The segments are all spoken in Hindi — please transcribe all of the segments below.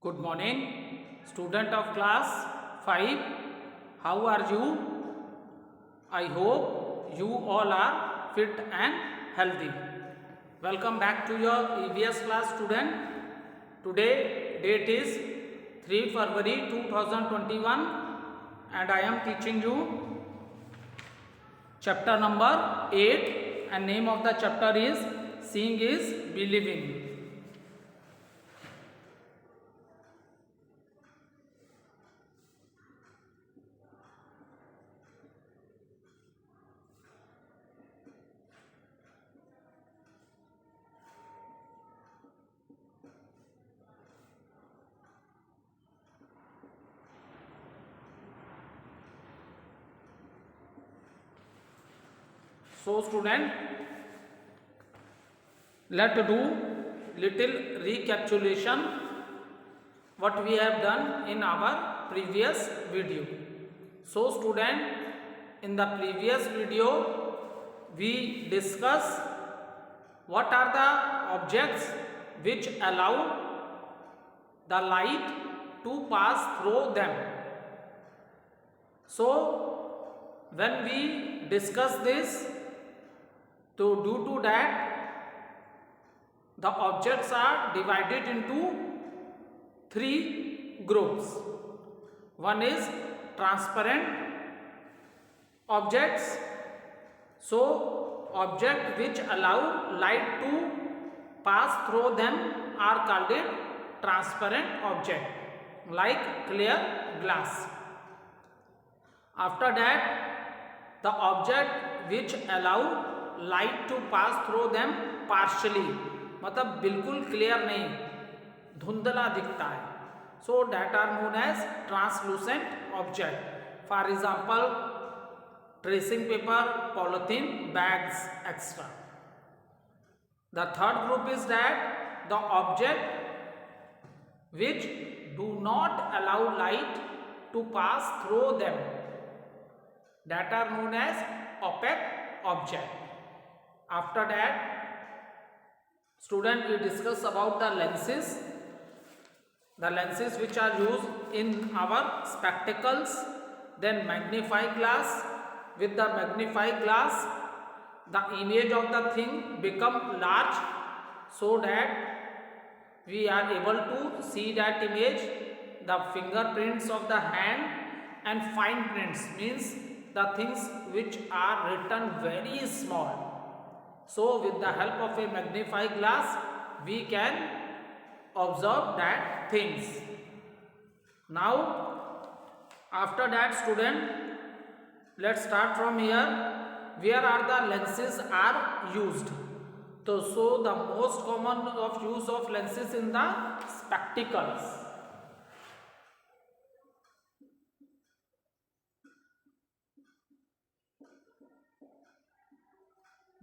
Good morning, student of class 5. How are you? I hope you all are fit and healthy. Welcome back to your EVS class, student. Today date is 3 February 2021 and I am teaching you chapter number 8 and name of the chapter is Seeing is Believing. So student, let's do little recapitulation what we have done in our previous video. So student, in the previous video we discuss what are the objects which allow the light to pass through them. So when we discuss this, so due to that the objects are divided into three groups. One is transparent objects. So objects which allow light to pass through them are called it transparent object, like clear glass. After that, the object which allow light to pass through them partially, मतलब बिल्कुल क्लियर नहीं, धुंधला दिखता है. So that are known as translucent object. For example tracing paper, polythene bags extra. The third group is that the object which do not allow light to pass through them, that are known as opaque object. After that, student, we discuss about the lenses. The lenses which are used in our spectacles, then magnifying glass. With the magnifying glass, the image of the thing become large so that we are able to see that image. The fingerprints of the hand and fine prints means the things which are written very small. So with the help of a magnifying glass we can observe that things. Now after that student, let's start from here. Where are the lenses are used? So the most common of use of lenses in the spectacles.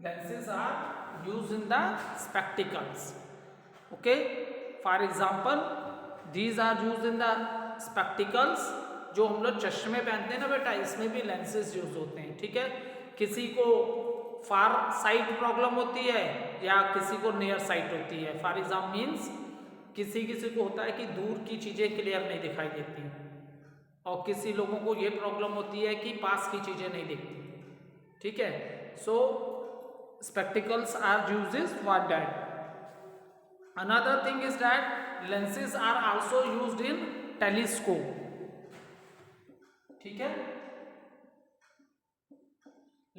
Lenses are used in the spectacles. Okay, for example these are used in the spectacles. जो हम लोग चश्मे पहनते हैं ना बेटा, इसमें भी लेंसेज यूज होते हैं. ठीक है, किसी को फार साइट प्रॉब्लम होती है या किसी को नियर साइट होती है. फॉर एग्जाम्पल मीन्स किसी को होता है कि दूर की चीज़ें क्लियर नहीं दिखाई देती और किसी लोगों को ये प्रॉब्लम होती है कि पास की चीज़ें नहीं दिखती. ठीक है, सो spectacles are used for that. Another thing is that lenses are also used in telescope. ठीक है,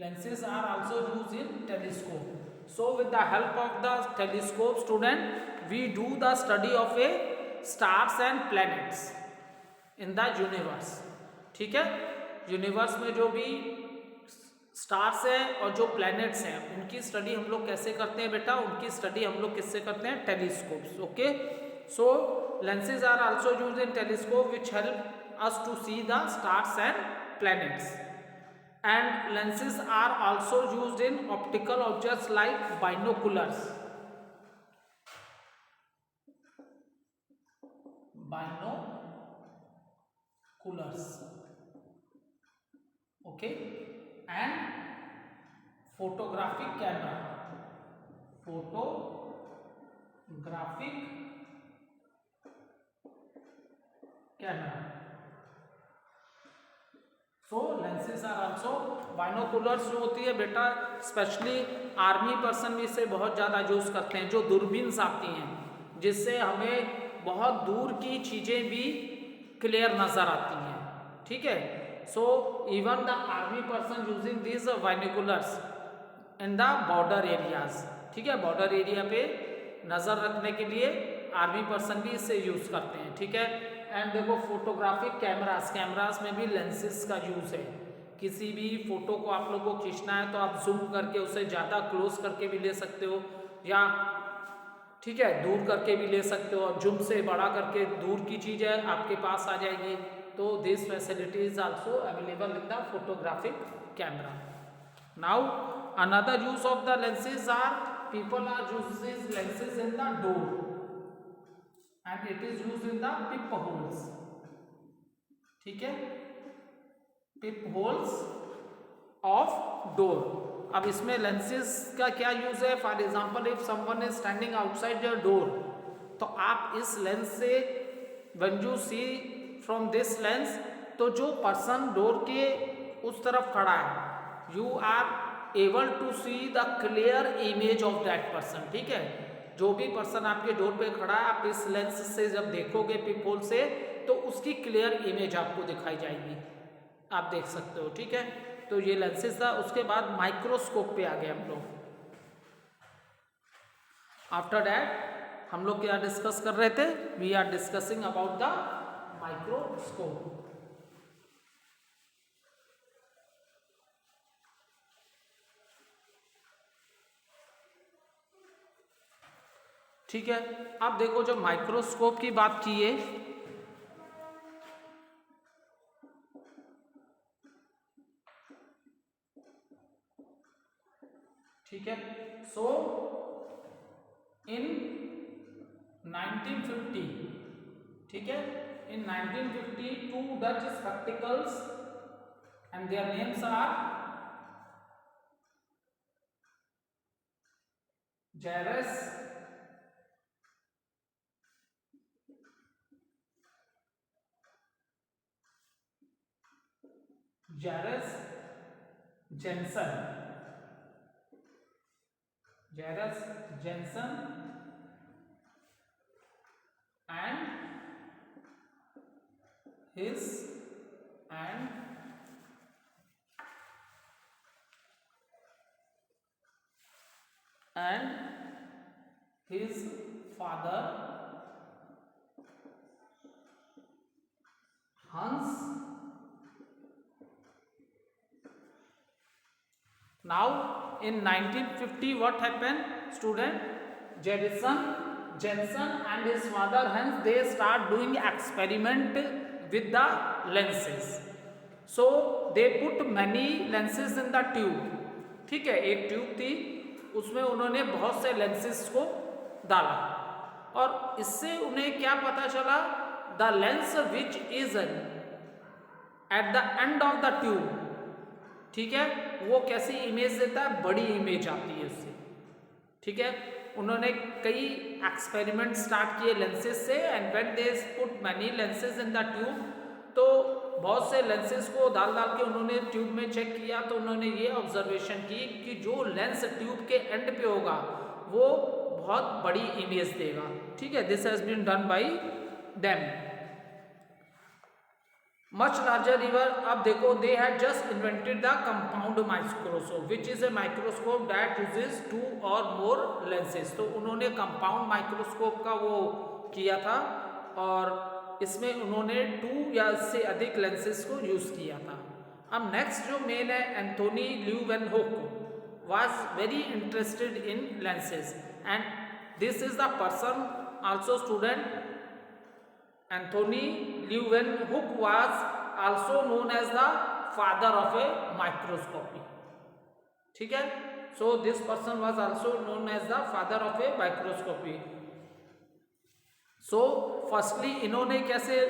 lenses are also used in telescope. So with the help of the telescope student, we do the study of a stars and planets in the universe. ठीक है, यूनिवर्स में जो भी स्टार्स है और जो प्लैनेट्स हैं उनकी स्टडी हम लोग कैसे करते हैं बेटा, उनकी स्टडी हम लोग किससे करते हैं, telescopes. Okay, so lenses are also used in telescope which help us to see the stars and planets. And lenses are also used in optical objects like binoculars. Okay, and photographic camera. Photographic camera. So lenses are also binoculars जो होती है बेटा, स्पेशली आर्मी पर्सन भी इसे बहुत ज़्यादा यूज करते हैं, जो दूरबीन्स आती हैं जिससे हमें बहुत दूर की चीज़ें भी क्लियर नजर आती हैं, ठीक है। So even the army person using this binoculars in the border areas, ठीक है, बॉर्डर एरिया पे नज़र रखने के लिए आर्मी पर्सन भी इसे यूज करते हैं, ठीक है। एंड देखो फोटोग्राफिक कैमरास में भी लेंसेज का यूज है। किसी भी फोटो को आप लोग को खींचना है तो आप जूम करके उसे ज़्यादा क्लोज करके भी ले सकते हो, या ठीक है दूर करके भी ले सकते हो, और जूम से बड़ा करके दूर की चीज़ है आपके पास आ जाएगी। तो this facility is also available in the photographic camera. Now another use of the lenses are, people are using lenses in the door and it is used in the peep holes, ठीक है, peep holes of door। अब इसमें लेंसेज का क्या यूज है, for example if someone is standing outside your door, तो आप इस लेंस से when you see from this lens, तो जो पर्सन डोर के उस तरफ खड़ा है you are able to see the clear image of that person, ठीक है। जो भी पर्सन आपके डोर पे खड़ा है आप इस लेंस से जब देखोगे पीप होल से, तो उसकी क्लियर इमेज आपको दिखाई जाएगी, आप देख सकते हो, ठीक है। तो ये लेंसेज था। उसके बाद माइक्रोस्कोप पे आ गए हम लोग। आफ्टर दैट हम लोग क्या डिस्कस कर रहे थे, we are discussing about the microscope. ठीक है, अब देखो जब माइक्रोस्कोप की बात की है, ठीक है, सो इन 1950, ठीक है, in 1950 two Dutch spectacles and their names are Jeras Janssen, and his father Hans। Now in 1950 what happened, student? Jensen and his father Hans, they start doing experiment with the lenses, so they put many lenses in the tube, ठीक है। एक ट्यूब थी उसमें उन्होंने बहुत से लेंसेज को डाला, और इससे उन्हें क्या पता चला, the lens which is at the end of the tube, ठीक है, वो कैसी इमेज देता है, बड़ी इमेज आती है उससे, ठीक है। उन्होंने कई एक्सपेरिमेंट स्टार्ट किए लेंसेज से, and when they put many lenses in the tube, तो बहुत से लेंसेज को डाल के उन्होंने ट्यूब में चेक किया, तो उन्होंने ये ऑब्जर्वेशन की कि जो लेंस ट्यूब के एंड पे होगा वो बहुत बड़ी इमेज देगा, ठीक है। This has been done by them. Much larger river, अब देखो they had just invented the compound microscope which is a microscope that uses 2 और मोर लेंसेज। तो उन्होंने कंपाउंड माइक्रोस्कोप का वो किया था, और इसमें उन्होंने 2 या इससे अधिक लेंसेज को यूज किया था। अब नेक्स्ट जो मेन है, Anthony Leeuwenhoek was very interested in lenses, and this is the person also student, Anthony Leeuwenhoek was also known as the father of a microscopy, ठीक है। So this person was also known as the father of a microscopy। So firstly इन्होंने कैसे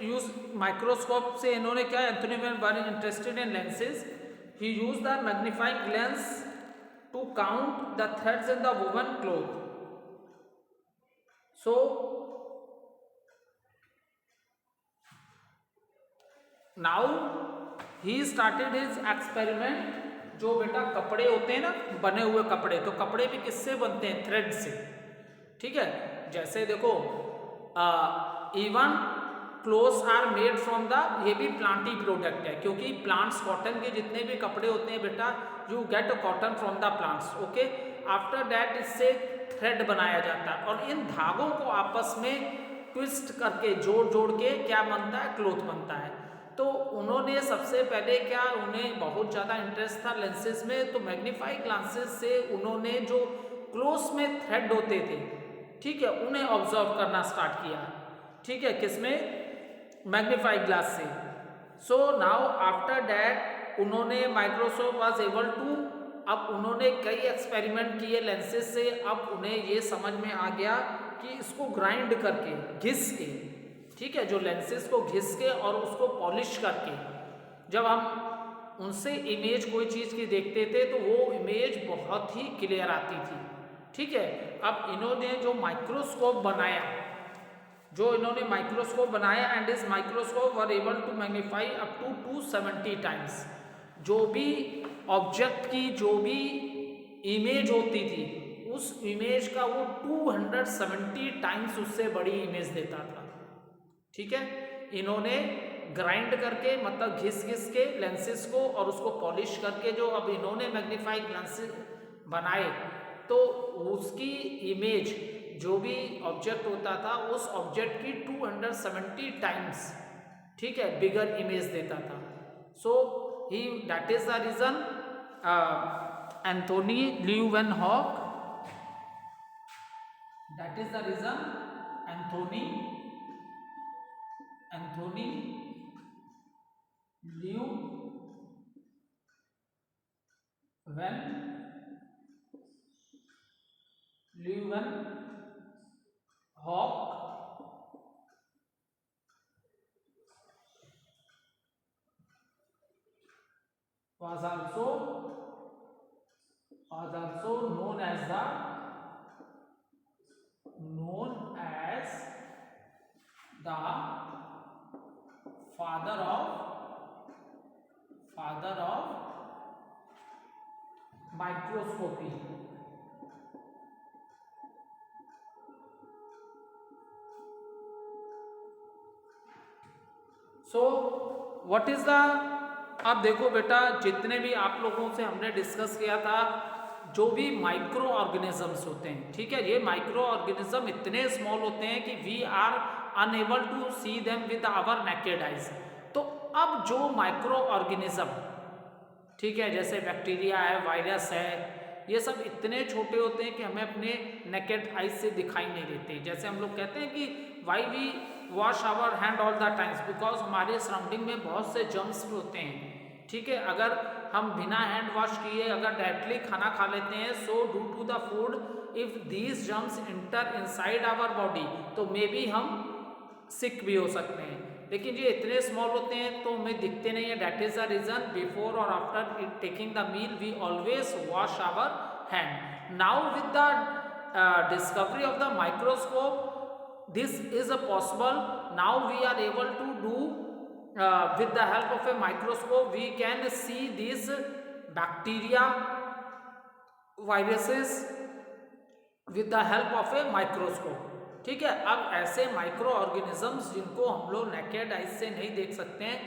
यूज माइक्रोस्कोप से, इन्होंने क्या, Anthony were interested in lenses, he use the magnifying lens to count the threads in the woven cloth. So now he started his experiment. जो बेटा कपड़े होते हैं ना, बने हुए कपड़े, तो कपड़े भी किससे बनते हैं? थ्रेड से। ठीक है, जैसे देखो even clothes are made from the, ये भी प्लांटी प्रोडक्ट है, क्योंकि प्लांट्स, कॉटन के जितने भी कपड़े होते हैं बेटा, you get cotton from the plants. Okay, after that इससे थ्रेड बनाया जाता है, और इन धागों को आपस में ट्विस्ट करके जोड़ जोड़ के क्या बनता है? क्लोथ बनता है। तो उन्होंने सबसे पहले क्या, उन्हें बहुत ज़्यादा इंटरेस्ट था लेंसेज में, तो मैग्नीफाई ग्लासेस से उन्होंने जो क्लोथ्स में थ्रेड होते थे, ठीक है, उन्हें ऑब्जर्व करना स्टार्ट किया। ठीक है, किसमें? मैग्नीफाई ग्लास से। सो नाउ आफ्टर दैट उन्होंने, माइक्रोस्कोप वाज एबल टू, अब उन्होंने कई एक्सपेरिमेंट किए लेंसेज से। अब उन्हें ये समझ में आ गया कि इसको ग्राइंड करके, घिस के, ठीक है, जो लेंसेज को घिस के और उसको पॉलिश करके, जब हम उनसे इमेज कोई चीज़ की देखते थे तो वो इमेज बहुत ही क्लियर आती थी। ठीक है, अब इन्होंने जो माइक्रोस्कोप बनाया, एंड इस microscope were able to magnify up to 270 times. जो भी ऑब्जेक्ट की जो भी इमेज होती थी, उस इमेज का वो 270 टाइम्स उससे बड़ी इमेज देता था। ठीक है, इन्होंने ग्राइंड करके, मतलब घिस घिस के लेंसेज को, और उसको पॉलिश करके जो अब इन्होंने मैग्नीफाई ग्लासेस बनाए, तो उसकी इमेज, जो भी ऑब्जेक्ट होता था, उस ऑब्जेक्ट की 270 टाइम्स, ठीक है, बिगर इमेज देता था। सो ही, that is the reason Anthony Leeuwenhoek, that is the reason Anthony Leeuwenhoek was also known as the father of microscopy. So what is the, अब देखो बेटा, जितने भी आप लोगों से हमने डिस्कस किया था, जो भी माइक्रो ऑर्गेनिजम्स होते हैं, ठीक है, ये माइक्रो ऑर्गेनिज्म इतने स्मॉल होते हैं कि we are unable to see them with our naked eyes. तो अब जो माइक्रो ऑर्गेनिज्म, ठीक है, जैसे बैक्टीरिया है, वायरस है, ये सब इतने छोटे होते हैं कि हमें अपने नेकेड आइज से दिखाई नहीं देते। जैसे हम लोग कहते हैं कि why we wash our hand all the times, because हमारे सराउंडिंग में बहुत से जर्म्स होते हैं। ठीक है, अगर हम बिना हैंड वॉश किए अगर डायरेक्टली खाना खा लेते हैं, so due to the food, if these germs enter inside our body, तो मे बी हम सिक भी हो सकते हैं। लेकिन ये इतने स्मॉल होते हैं तो हमें दिखते नहीं है। That is the reason before और after taking the meal we always wash our hand. Now with the discovery of the microscope, this is a possible. Now we are able to do with the help of a microscope, we can see these bacteria, viruses with the help of a microscope. ठीक है, अब ऐसे माइक्रो ऑर्गेनिजम्स जिनको हम लोग नेकेड आइज से नहीं देख सकते हैं,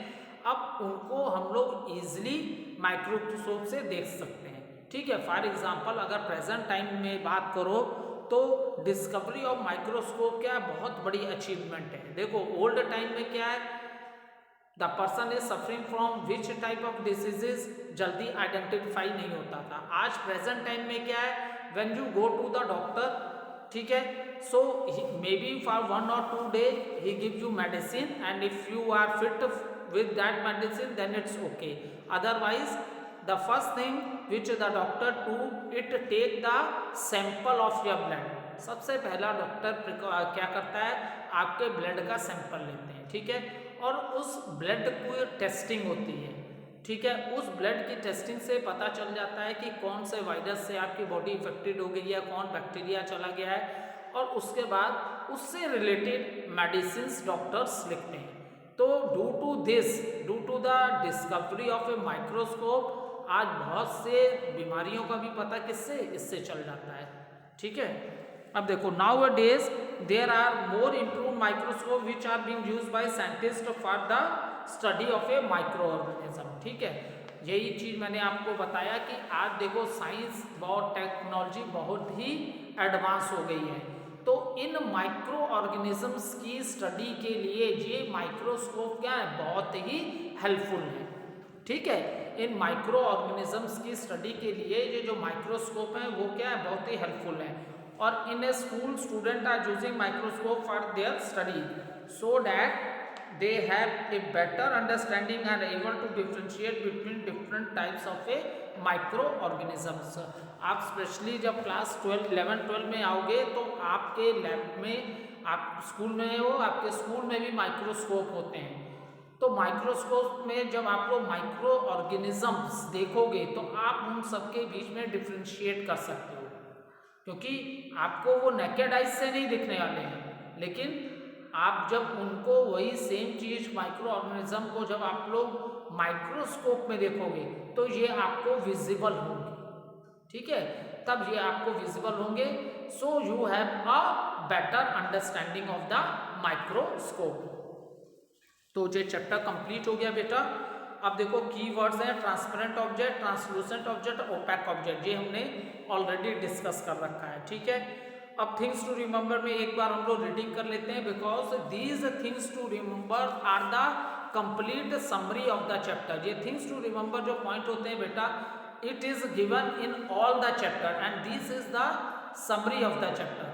अब उनको हम लोग इजिली माइक्रोस्कोप से देख सकते हैं। ठीक है, फॉर एग्जांपल अगर प्रेजेंट टाइम में बात करो तो डिस्कवरी ऑफ माइक्रोस्कोप क्या है, बहुत बड़ी अचीवमेंट है। देखो ओल्ड टाइम में क्या है, the person is suffering from which type of diseases जल्दी आइडेंटिफाई नहीं होता था। आज प्रेजेंट टाइम में क्या है, when you go to the doctor, ठीक है, so may be for 1 or 2 days he give you medicine, and if you are fit with that medicine then it's okay. Otherwise the first thing which the doctor do, it take the sample of your blood. सबसे पहला डॉक्टर क्या करता है, आपके ब्लड का सैंपल लेते हैं। ठीक है, और उस ब्लड को टेस्टिंग होती है। ठीक है, उस ब्लड की टेस्टिंग से पता चल जाता है कि कौन से वायरस से आपकी बॉडी इफेक्टेड हो गई है, कौन बैक्टीरिया चला गया है, और उसके बाद उससे रिलेटेड मेडिसिन डॉक्टर्स लिखते हैं। तो due to the discovery of a microscope आज बहुत से बीमारियों का भी पता इससे चल जाता है। ठीक है, अब देखो nowadays there are more improve microscope which are being used by scientist for the study of a micro organism. ठीक है, यही चीज मैंने आपको बताया कि आज देखो साइंस बहुत टेक्नोलॉजी बहुत ही एडवांस हो गई है, तो इन माइक्रो ऑर्गेनिजम्स की स्टडी के लिए ये माइक्रोस्कोप क्या है, बहुत ही हेल्पफुल है। ठीक है, इन माइक्रो ऑर्गेनिजम्स की स्टडी के लिए ये जो माइक्रोस्कोप है वो क्या है, बहुत ही हेल्पफुल है। और in a school student are using microscope for their study so that they have a better understanding and able to differentiate between different types of a microorganisms। आप स्पेशली जब क्लास 11-12 में आओगे तो आपके लैब में, आप स्कूल में हो, आपके स्कूल में भी माइक्रोस्कोप होते हैं। तो माइक्रोस्कोप में जब आप लोग माइक्रो ऑर्गेनिजम्स देखोगे तो आप उन सबके बीच में डिफ्रेंशिएट कर सकते हो, क्योंकि आपको वो नेकेड आइज से नहीं दिखने वाले हैं, लेकिन आप जब उनको वही सेम चीज माइक्रो ऑर्गेनिज्म को जब आप लोग माइक्रोस्कोप में देखोगे तो ये आपको विजिबल होंगे। ठीक है, तब ये आपको विजिबल होंगे। So you have a better understanding of the microscope. तो ये चैप्टर कंप्लीट हो गया बेटा। अब देखो कीवर्ड्स हैं transparent object, translucent object, opaque object, ये हमने ऑलरेडी डिस्कस कर रखा है। ठीक है, अब थिंग्स टू रिमेंबर में एक बार हम लोग रीडिंग कर लेते हैं, because these things to remember are the complete summary of the chapter. ये थिंग्स टू रिमेंबर जो पॉइंट होते हैं बेटा, it is given in all the chapter and this is the summary of the chapter.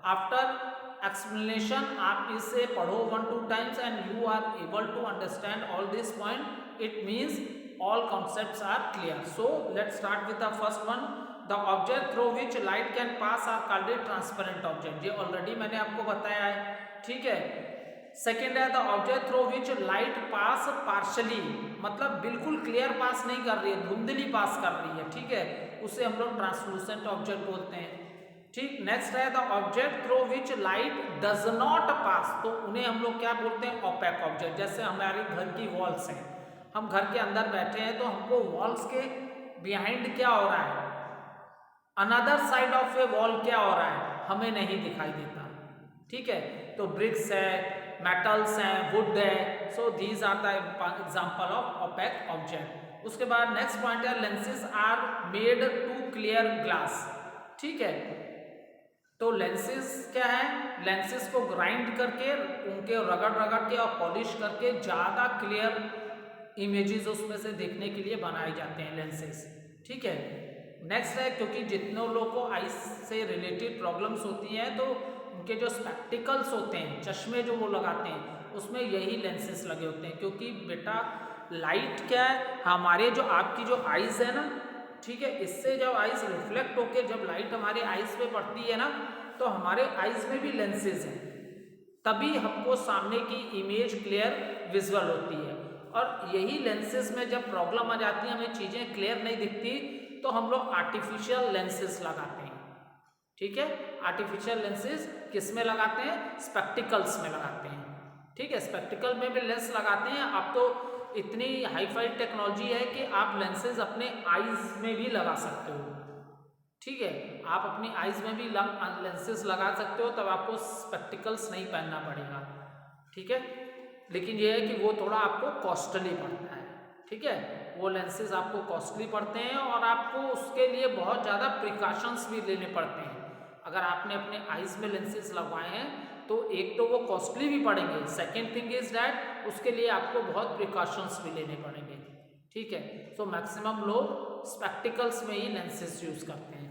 After explanation आप इसे पढ़ो 1-2 times and you are able to understand all this point, it means all concepts are clear. So let's start with the first one. The object through which light can pass are called a transparent object. ये ऑलरेडी मैंने आपको बताया है। ठीक है, सेकेंड है the object through which light pass partially, मतलब बिल्कुल क्लियर पास नहीं कर रही है, धुंधली पास कर रही है। ठीक है, उसे हम लोग ट्रांसलूसेंट ऑब्जेक्ट बोलते हैं। ठीक, नेक्स्ट है the object through which light does not pass, तो उन्हें हम लोग क्या बोलते हैं, ओपैक ऑब्जेक्ट। जैसे हमारे घर की वॉल्स हैं, हम घर के अंदर बैठे हैं तो हमको वॉल्स के बिहाइंड क्या हो रहा है, another side of A wall क्या हो रहा है, हमें नहीं दिखाई देता। ठीक है, तो ब्रिक्स है, मेटल्स हैं, वुड है, so these are the example of opaque object. उसके बाद नेक्स्ट पॉइंट है lenses are made to clear glass. ठीक है, तो लेंसेज क्या है, लेंसेज को ग्राइंड करके उनके रगड़ के और पॉलिश करके ज़्यादा क्लियर इमेजेस उसमें से देखने के लिए बनाए जाते हैं लेंसेज। ठीक है, नेक्स्ट है क्योंकि जितने लोगों को आइस से रिलेटेड प्रॉब्लम्स होती हैं तो उनके जो स्पेक्टिकल्स होते हैं, चश्मे जो वो लगाते हैं, उसमें यही लेंसेज लगे होते हैं। क्योंकि बेटा लाइट क्या है, हमारे जो आपकी जो आइज़ है ना, ठीक है, इससे जब आइज़ रिफ्लेक्ट होके जब लाइट हमारे आइज़ पे पड़ती है ना, तो हमारे आइज़ में भी लेंसेज हैं, तभी हमको सामने की इमेज क्लियर विजुअल होती है। और यही लेंसेज में जब प्रॉब्लम आ जाती है, हमें चीज़ें क्लियर नहीं दिखती, तो हम लोग आर्टिफिशियल लेंसेज लगाते हैं। ठीक है, आर्टिफिशियल लेंसेज किस में लगाते हैं, स्पेक्टिकल्स में लगाते हैं। ठीक है, स्पेक्टिकल में भी लेंस लगाते हैं। अब तो इतनी हाईफाई टेक्नोलॉजी है कि आप लेंसेज अपने आईज में भी लगा सकते हो। ठीक है, आप अपनी आईज में भी लेंसेज लगा सकते हो, तब आपको स्पेक्टिकल्स नहीं पहनना पड़ेगा। ठीक है, लेकिन यह है कि वो थोड़ा आपको कॉस्टली पड़ता है। ठीक है, वो लेंसेज आपको कॉस्टली पड़ते हैं और आपको उसके लिए बहुत ज़्यादा प्रिकॉशंस भी लेने पड़ते हैं। अगर आपने अपने आइज़ में लेंसेज लगवाए हैं तो एक तो वो कॉस्टली भी पड़ेंगे, सेकेंड थिंग इज डैट उसके लिए आपको बहुत प्रिकॉशंस भी लेने पड़ेंगे। ठीक है, सो मैक्सिमम लोग स्पेक्टिकल्स में ही लेंसेज यूज़ करते हैं।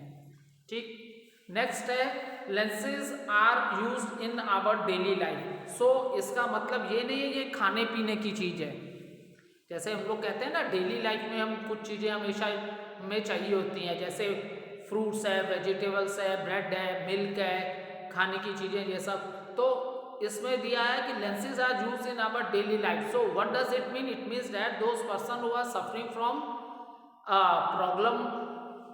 ठीक, नेक्स्ट है lenses are used in our daily life. So इसका मतलब ये नहीं है ये खाने पीने की चीज़ है। जैसे हम लोग कहते हैं ना डेली लाइफ में हम कुछ चीज़ें हमेशा में चाहिए होती हैं, जैसे फ्रूट्स है, वेजिटेबल्स है, ब्रेड है, मिल्क है, खाने की चीज़ें, ये सब। तो इसमें दिया है कि lenses are used in our daily life. So what does it mean, it means that those person who are suffering from problem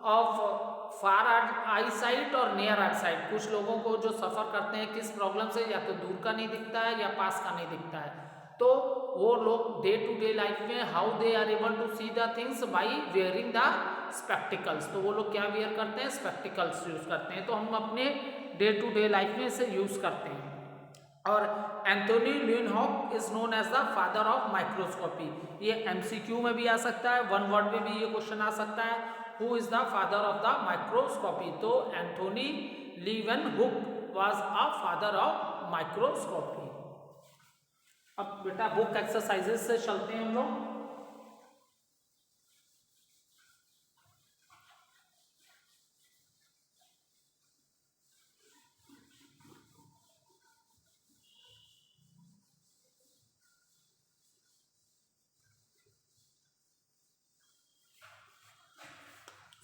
of far eye sight और नियर आई साइट। कुछ लोगों को जो सफ़र करते हैं किस प्रॉब्लम से, या तो दूर का नहीं दिखता है या पास का नहीं दिखता है, तो वो लोग डे टू डे लाइफ में how they are able to see the things by wearing the spectacles. तो वो लोग क्या वेयर करते हैं, स्पेक्टिकल्स यूज करते हैं। तो हम अपने डे टू डे लाइफ में इसे यूज करते हैं। और Anthony Leeuwenhoek is known as the father of microscopy. ये एमसीक्यू में भी आ सकता है, वन वर्ड में भी ये क्वेश्चन आ सकता है, who is the father of the microscopy. तो Anthony Leeuwenhoek was a father of microscopy. अब बेटा बुक एक्सरसाइजेस से चलते हैं हम लोग।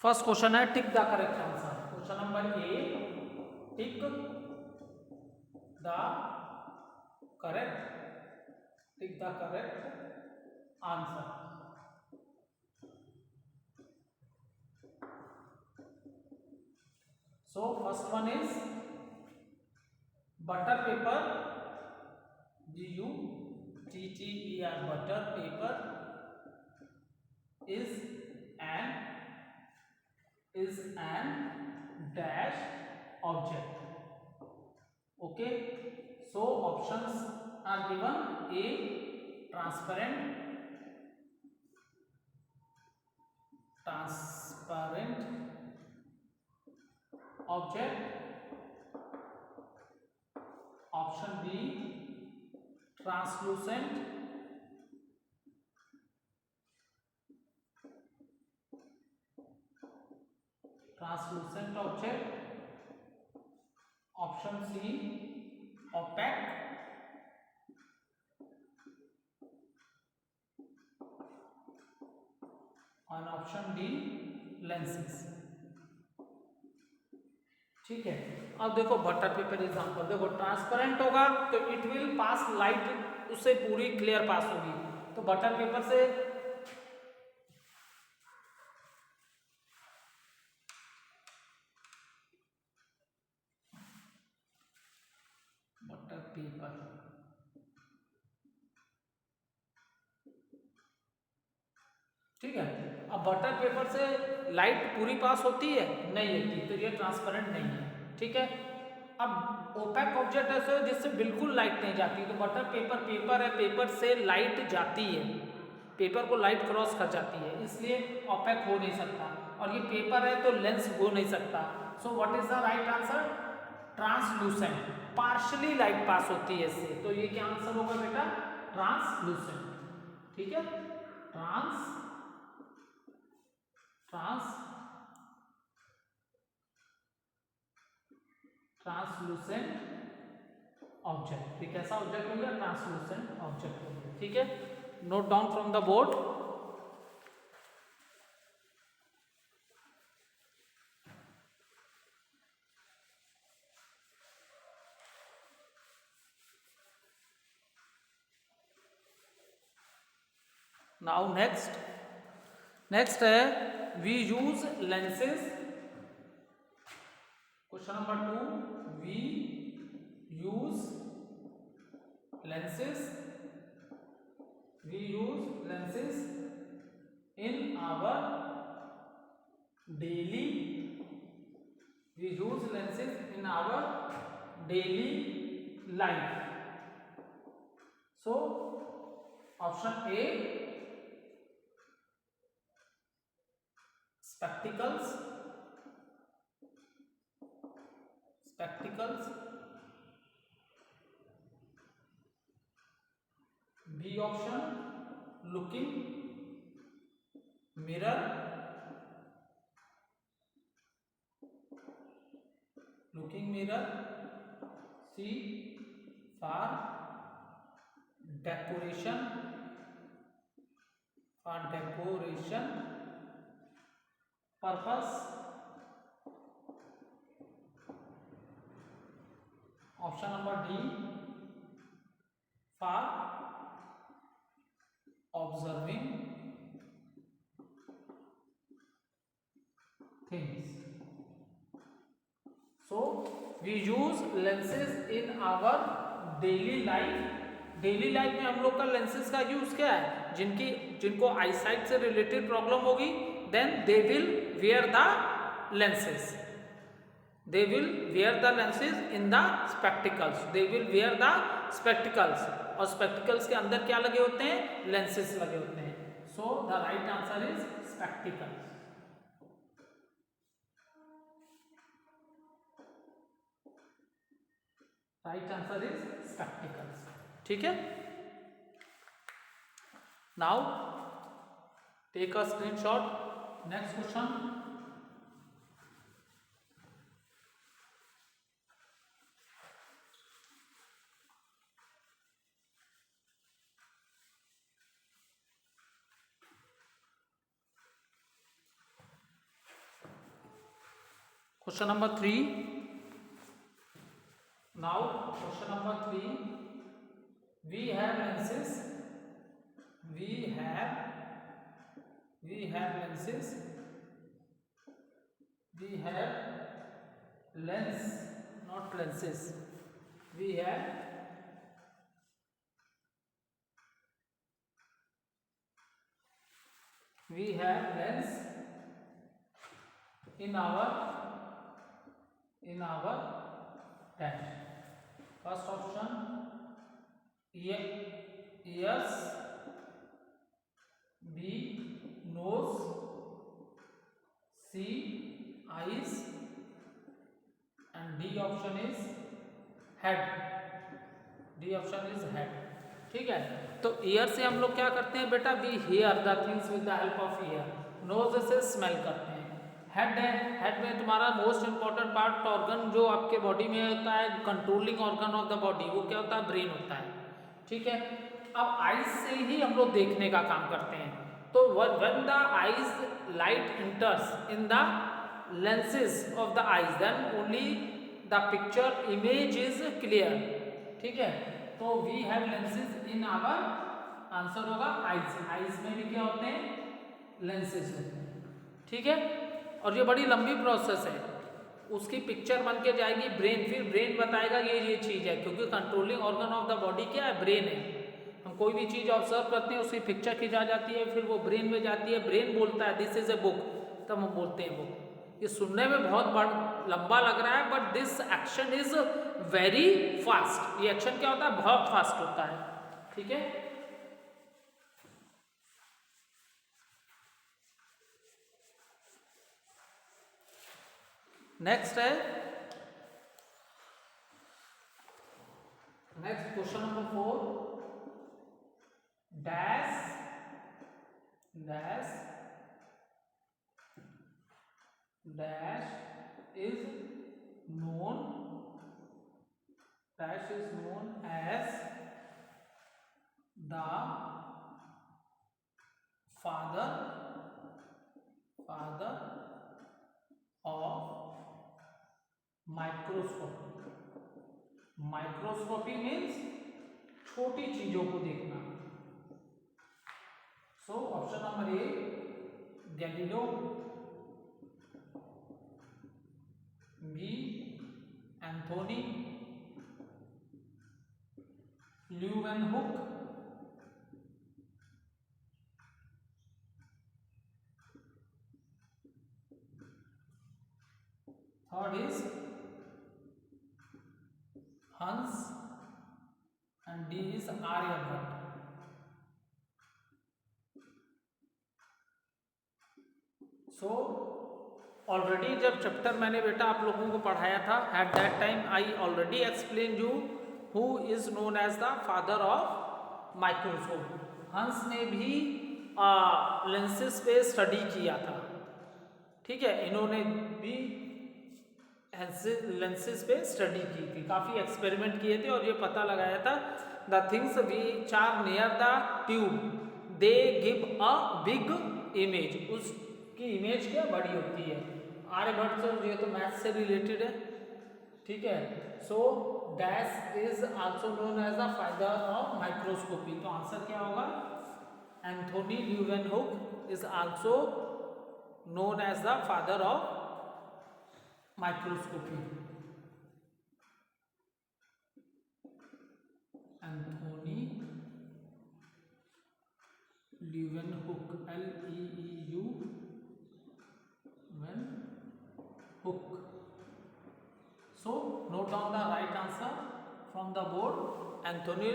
फर्स्ट क्वेश्चन है tick the correct answer. Question number A, tick the correct answer. So first one is butter paper, butter, butter paper is an dash object. Okay, so options are given: A, transparent object, option B, translucent object, option C, opaque, और ऑप्शन डी, लेंसेज। ठीक है, अब देखो बटर पेपर एग्जांपल देखो, ट्रांसपेरेंट होगा तो इट विल पास लाइट, उससे पूरी क्लियर पास होगी। तो बटर पेपर से बटर पेपर, ठीक है। अब बटर पेपर से लाइट पूरी पास होती है, नहीं होती, तो ये ट्रांसपेरेंट नहीं है। ठीक है, अब ओपेक ऑब्जेक्ट ऐसे हो जिससे बिल्कुल लाइट नहीं जाती, तो बटर पेपर पेपर है, पेपर से लाइट जाती है, पेपर को लाइट क्रॉस कर जाती है, इसलिए ओपेक हो नहीं सकता। और ये पेपर है तो लेंस हो नहीं सकता। सो what is the right answer? Translucent, partially light pass होती है इससे, तो ये क्या आंसर होगा बेटा? ट्रांसलूसेंट। ठीक है, ट्रांसलूसेंट ऑब्जेक्ट। ये कैसा ऑब्जेक्ट हो गया? ट्रांसलूसेंट ऑब्जेक्ट हो गया। ठीक है, note down from the board. Now next है we use lenses. Question number 2, we use lenses in our daily life. So option A, spectacles, B option, looking mirror, C for decoration purpose, option number D for observing things. So we use lenses in our daily life daily life में हम लोग का लेंसेज का यूज क्या है, जिनको आईसाइट से रिलेटेड प्रॉब्लम होगी then they will wear the lenses, they will wear the lenses in the spectacles, they will wear the spectacles, और spectacles के अंदर क्या लगे होते हैं, lenses लगे होते हैं. So the right answer is spectacles. Right answer is spectacles. ठीक है. Now take a screenshot. Next question. Question number 3. Now question number 3. We have lenses. We have lenses. We have lens, not lenses. We have lens in our dash. First option, ears, B nose, C eyes, and D option is head. D option is head. ठीक है. तो ईयर से हम लोग क्या करते हैं बेटा, we hear the things with the help of ear. Nose से स्मेल करते हैं. हेड है, हेड में तुम्हारा मोस्ट इंपॉर्टेंट पार्ट ऑर्गन जो आपके बॉडी में होता है, controlling organ of the body, वो क्या होता है, ब्रेन होता है. ठीक है. अब आइज से ही हम लोग देखने का काम करते हैं. तो when the eyes light इंटर्स in the lenses of the eyes then only the picture image is clear. ठीक है. तो we have lenses in our, answer होगा eyes. eyes में भी क्या होते हैं, lenses होते हैं. ठीक है. और ये बड़ी लंबी प्रोसेस है. उसकी पिक्चर बन के जाएगी ब्रेन, फिर ब्रेन बताएगा ये चीज है, क्योंकि controlling organ of the body क्या है, ब्रेन है. हम कोई भी चीज ऑब्जर्व करते हैं, उसकी पिक्चर खिंचा जाती है, फिर वो ब्रेन में जाती है, ब्रेन बोलता है दिस इज ए बुक, तब हम बोलते हैं बुक. ये सुनने में बहुत लंबा लग रहा है, but this action is very fast. ये एक्शन क्या होता है, बहुत फास्ट होता है. ठीक है. नेक्स्ट है, next question number 4. Dash is known as the father of microscopy. Microscopy means छोटी चीजों को देखना. So option number A Galileo, B Anthony Leeuwenhoek, third is Hans, and D is Aryabhatta. So already जब चैप्टर मैंने बेटा आप लोगों को पढ़ाया था, at that time I already explain you who is known as the father of microscope. Hans ने भी लेंसेस पे स्टडी किया था. ठीक है. इन्होंने भी लेंसेस पे स्टडी की थी, काफ़ी एक्सपेरिमेंट किए थे और ये पता लगाया था the things which are near the tube they give a big image. उसकी इमेज क्या बड़ी होती है. आर्यभट्ट से, ये तो मैथ से रिलेटेड है. ठीक है. So dash is also known as the father of microscopy. तो आंसर क्या होगा, Anthony Leeuwenhoek is also known as the father of microscopy. Anthony Leeuwenhoek, Leeuwenhoek. So note down the right answer from the board. Anthony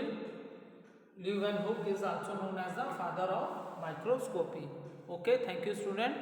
Leeuwenhoek is also known as the father of microscopy. Okay, thank you student.